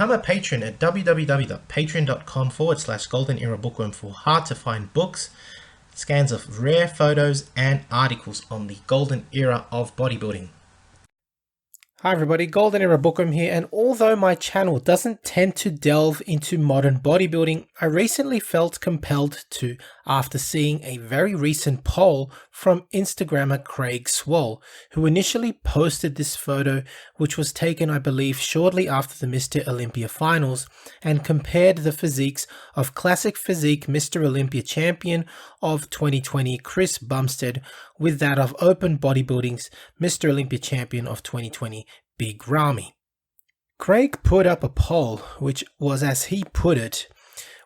Become a patron at www.patreon.com/Golden Era Bookworm for hard to find books, scans of rare photos, and articles on the golden era of bodybuilding. Hi everybody, Golden Era Bookworm here, and although my channel doesn't tend to delve into modern bodybuilding, I recently felt compelled to after seeing a very recent poll from Instagrammer Craig Swole, who initially posted this photo, which was taken I believe shortly after the Mr. Olympia finals, and compared the physiques of classic physique Mr. Olympia champion of 2020 Chris Bumstead with that of open bodybuilding's Mr. Olympia champion of 2020 Big Ramy. Craig put up a poll which was, as he put it,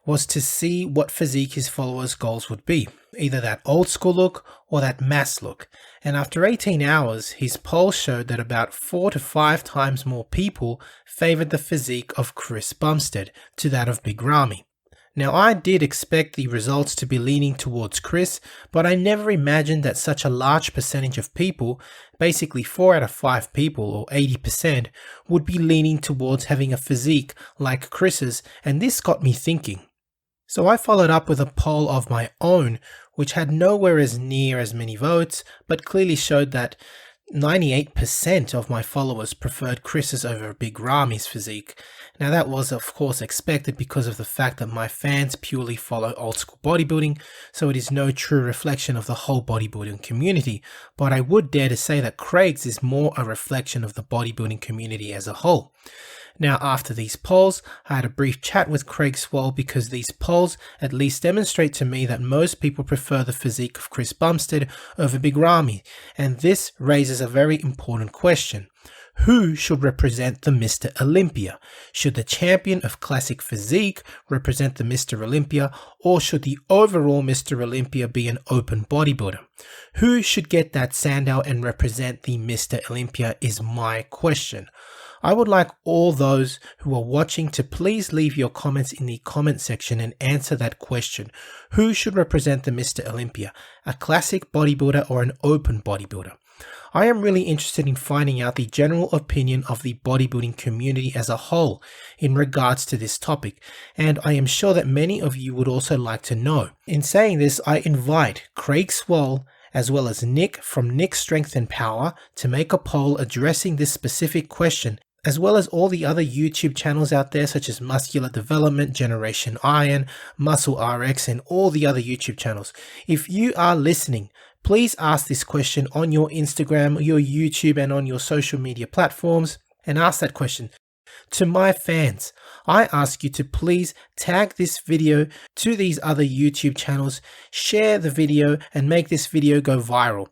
was to see what physique his followers' goals would be, either that old school look or that mass look, and after 18 hours his poll showed that about 4 to 5 times more people favoured the physique of Chris Bumstead to that of Big Ramy. Now, I did expect the results to be leaning towards Chris, but I never imagined that such a large percentage of people, basically 4 out of 5 people or 80%, would be leaning towards having a physique like Chris's, and this got me thinking. So I followed up with a poll of my own, which had nowhere as near as many votes, but clearly showed that 98% of my followers preferred Chris's over Big Ramy's physique. Now that was of course expected because of the fact that my fans purely follow old school bodybuilding, so it is no true reflection of the whole bodybuilding community, but I would dare to say that Craig's is more a reflection of the bodybuilding community as a whole. Now, after these polls, I had a brief chat with Craig Swole because these polls at least demonstrate to me that most people prefer the physique of Chris Bumstead over Big Ramy, and this raises a very important question. Who should represent the Mr. Olympia? Should the champion of classic physique represent the Mr. Olympia, or should the overall Mr. Olympia be an open bodybuilder? Who should get that Sandow and represent the Mr. Olympia is my question. I would like all those who are watching to please leave your comments in the comment section and answer that question. Who should represent the Mr. Olympia? A classic bodybuilder or an open bodybuilder? I am really interested in finding out the general opinion of the bodybuilding community as a whole in regards to this topic, and I am sure that many of you would also like to know. In saying this, I invite Craig Swole as well as Nick from Nick Strength and Power to make a poll addressing this specific question, as well as all the other YouTube channels out there such as Muscular Development, Generation Iron, Muscle RX, and all the other YouTube channels. If you are listening, please ask this question on your Instagram, your YouTube, and on your social media platforms, and ask that question. To my fans, I ask you to please tag this video to these other YouTube channels, share the video, and make this video go viral.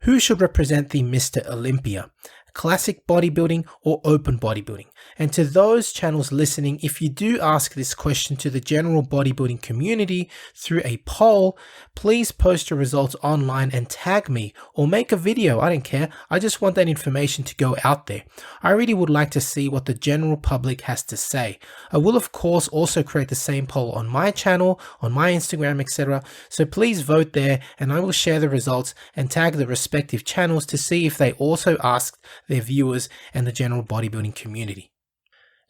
Who should represent the Mr. Olympia? Classic bodybuilding or open bodybuilding? And to those channels listening, if you do ask this question to the general bodybuilding community through a poll, please post your results online and tag me or make a video. I don't care. I just want that information to go out there. I really would like to see what the general public has to say. I will of course also create the same poll on my channel, on my Instagram, etc. So please vote there and I will share the results and tag the respective channels to see if they also asked their viewers and the general bodybuilding community.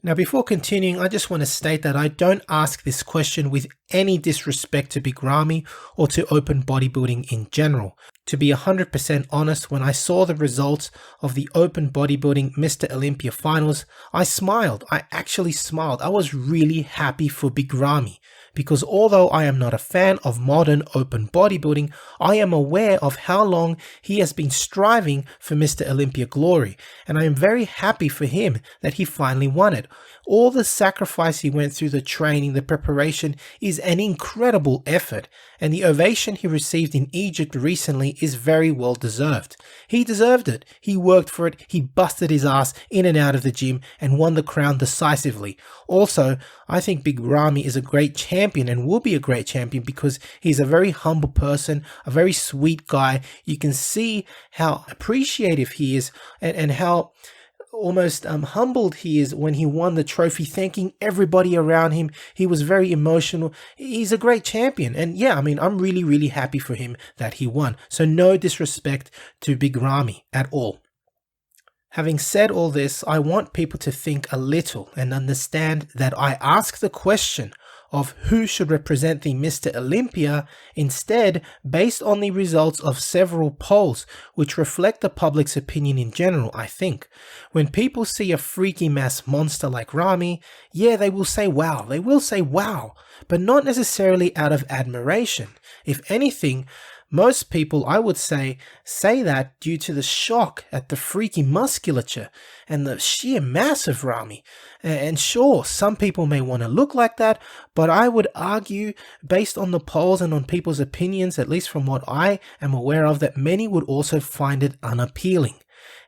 Now, before continuing, I just want to state that I don't ask this question with any disrespect to Big Ramy or to open bodybuilding in general. To be 100% honest, when I saw the results of the open bodybuilding Mr. Olympia finals, I smiled. I actually smiled. I was really happy for Big Ramy, because although I am not a fan of modern open bodybuilding, I am aware of how long he has been striving for Mr. Olympia glory, and I am very happy for him that he finally won it. All the sacrifice he went through, the training, the preparation, is an incredible effort, and the ovation he received in Egypt recently is very well deserved. He deserved it. He worked for it. He busted his ass in and out of the gym and won the crown decisively. Also, I think Big Ramy is a great champion and will be a great champion because he's a very humble person, a very sweet guy. You can see how appreciative he is and how almost humbled he is when he won the trophy, thanking everybody around him. He was very emotional. He's a great champion, and yeah, I mean, I'm really happy for him that he won. So no disrespect to Big Ramy at all. Having said all this, I want people to think a little and understand that I ask the question of who should represent the Mr. Olympia instead based on the results of several polls which reflect the public's opinion in general, I think. When people see a freaky mass monster like Ramy, yeah, they will say wow, but not necessarily out of admiration. If anything, most people, I would say that due to the shock at the freaky musculature and the sheer mass of Ramy. And sure, some people may want to look like that, but I would argue, based on the polls and on people's opinions, at least from what I am aware of, that many would also find it unappealing.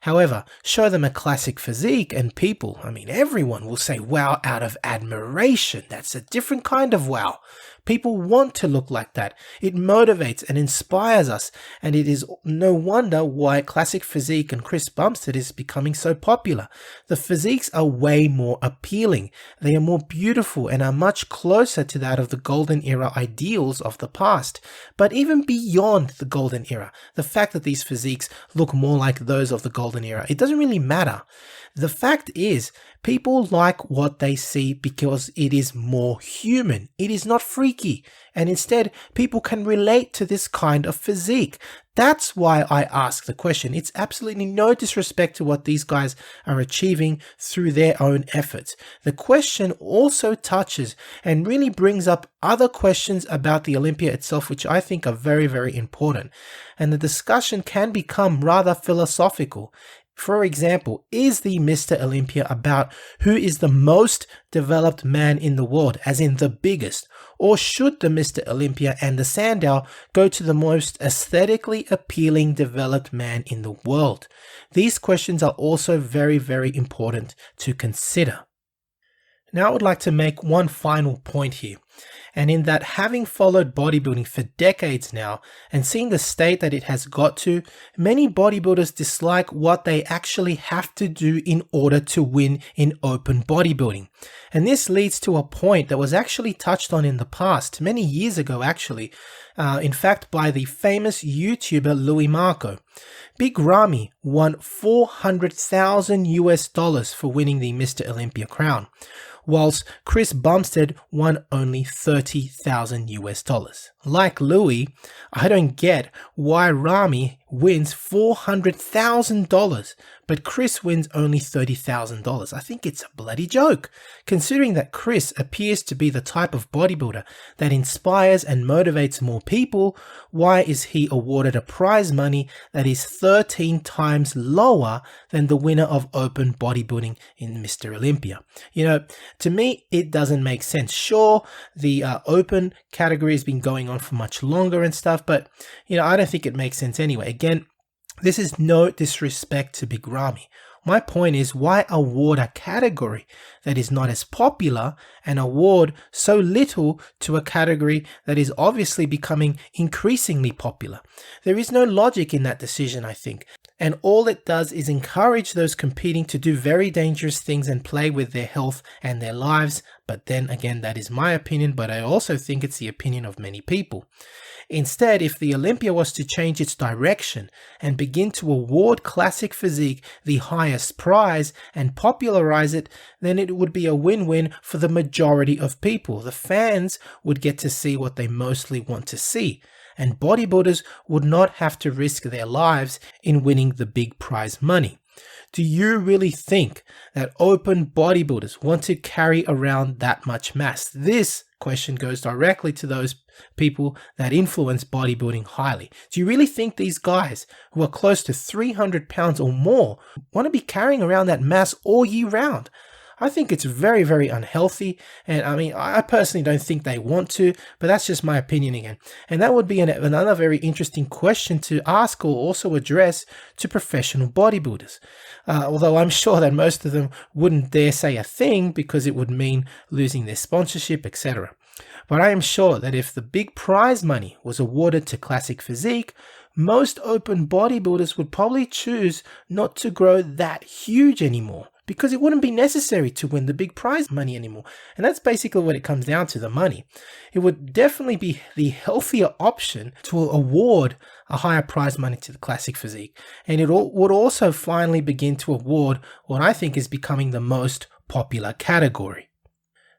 However, show them a classic physique and people, everyone will say wow out of admiration. That's a different kind of wow. People want to look like that. It motivates and inspires us, and it is no wonder why classic physique and Chris Bumstead is becoming so popular. The physiques are way more appealing. They are more beautiful and are much closer to that of the golden era ideals of the past. But even beyond the golden era, the fact that these physiques look more like those of the golden era, it doesn't really matter. The fact is, people like what they see because it is more human. It is not freaky. And instead, people can relate to this kind of physique. That's why I ask the question. It's absolutely no disrespect to what these guys are achieving through their own efforts. The question also touches and really brings up other questions about the Olympia itself, which I think are very, very important. And the discussion can become rather philosophical. For example, is the Mr. Olympia about who is the most developed man in the world, as in the biggest? Or should the Mr. Olympia and the Sandow go to the most aesthetically appealing developed man in the world? These questions are also very, very important to consider. Now I would like to make one final point here, and in that, having followed bodybuilding for decades now and seeing the state that it has got to, many bodybuilders dislike what they actually have to do in order to win in open bodybuilding. And this leads to a point that was actually touched on in the past, many years ago actually, in fact by the famous YouTuber Louis Marco. Big Ramy won $400,000 for winning the Mr. Olympia crown, whilst Chris Bumstead won only $30,000. Like Louis, I don't get why Ramy wins $400,000, but Chris wins only $30,000. I think it's a bloody joke, considering that Chris appears to be the type of bodybuilder that inspires and motivates more people. Why is he awarded a prize money that is 13 times lower than the winner of open bodybuilding in Mr. Olympia? To me, it doesn't make sense. Sure, the open category has been going on for much longer and stuff, but I don't think it makes sense anyway. Again, this is no disrespect to Big Ramy. My point is, why award a category that is not as popular and award so little to a category that is obviously becoming increasingly popular? There is no logic in that decision, I think. And all it does is encourage those competing to do very dangerous things and play with their health and their lives. But then again, that is my opinion, but I also think it's the opinion of many people. Instead, if the Olympia was to change its direction and begin to award classic physique the highest prize and popularize it, then it would be a win-win for the majority of people. The fans would get to see what they mostly want to see, and bodybuilders would not have to risk their lives in winning the big prize money. Do you really think that open bodybuilders want to carry around that much mass? This question goes directly to those people that influence bodybuilding highly. Do you really think these guys who are close to 300 pounds or more want to be carrying around that mass all year round? I think it's very, very unhealthy, and I personally don't think they want to, but that's just my opinion again. And that would be another very interesting question to ask or also address to professional bodybuilders. Although I'm sure that most of them wouldn't dare say a thing because it would mean losing their sponsorship, etc. But I am sure that if the big prize money was awarded to classic physique, most open bodybuilders would probably choose not to grow that huge anymore, because it wouldn't be necessary to win the big prize money anymore. And that's basically what it comes down to, the money. It would definitely be the healthier option to award a higher prize money to the classic physique. And it would also finally begin to award what I think is becoming the most popular category.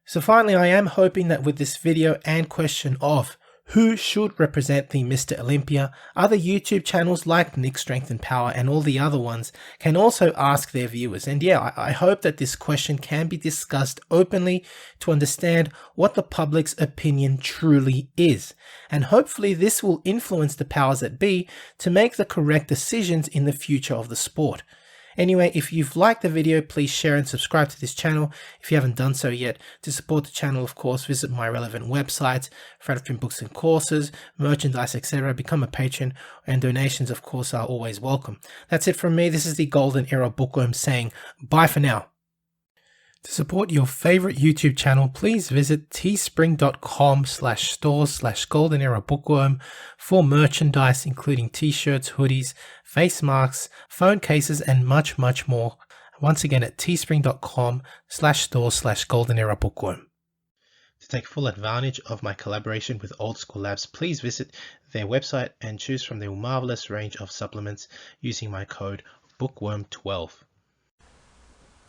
So finally, I am hoping that with this video and question of who should represent the Mr. Olympia, other YouTube channels like Nick Strength and Power and all the other ones can also ask their viewers. And yeah, I hope that this question can be discussed openly to understand what the public's opinion truly is. And hopefully this will influence the powers that be to make the correct decisions in the future of the sport. Anyway, if you've liked the video, please share and subscribe to this channel if you haven't done so yet. To support the channel, of course, visit my relevant websites, Fred Print books and courses, merchandise, etc. Become a patron, and donations, of course, are always welcome. That's it from me. This is the Golden Era Bookworm saying bye for now. To support your favorite YouTube channel, please visit teespring.com/stores/Golden Era Bookworm for merchandise including t-shirts, hoodies, face masks, phone cases, and much, much more. Once again at teespring.com/stores/Golden Era Bookworm. To take full advantage of my collaboration with Old School Labs, please visit their website and choose from their marvelous range of supplements using my code BOOKWORM12.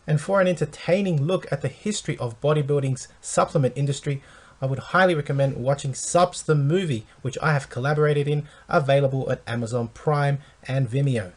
And for an entertaining look at the history of bodybuilding's supplement industry, I would highly recommend watching Subs the Movie, which I have collaborated in, available at Amazon Prime and Vimeo.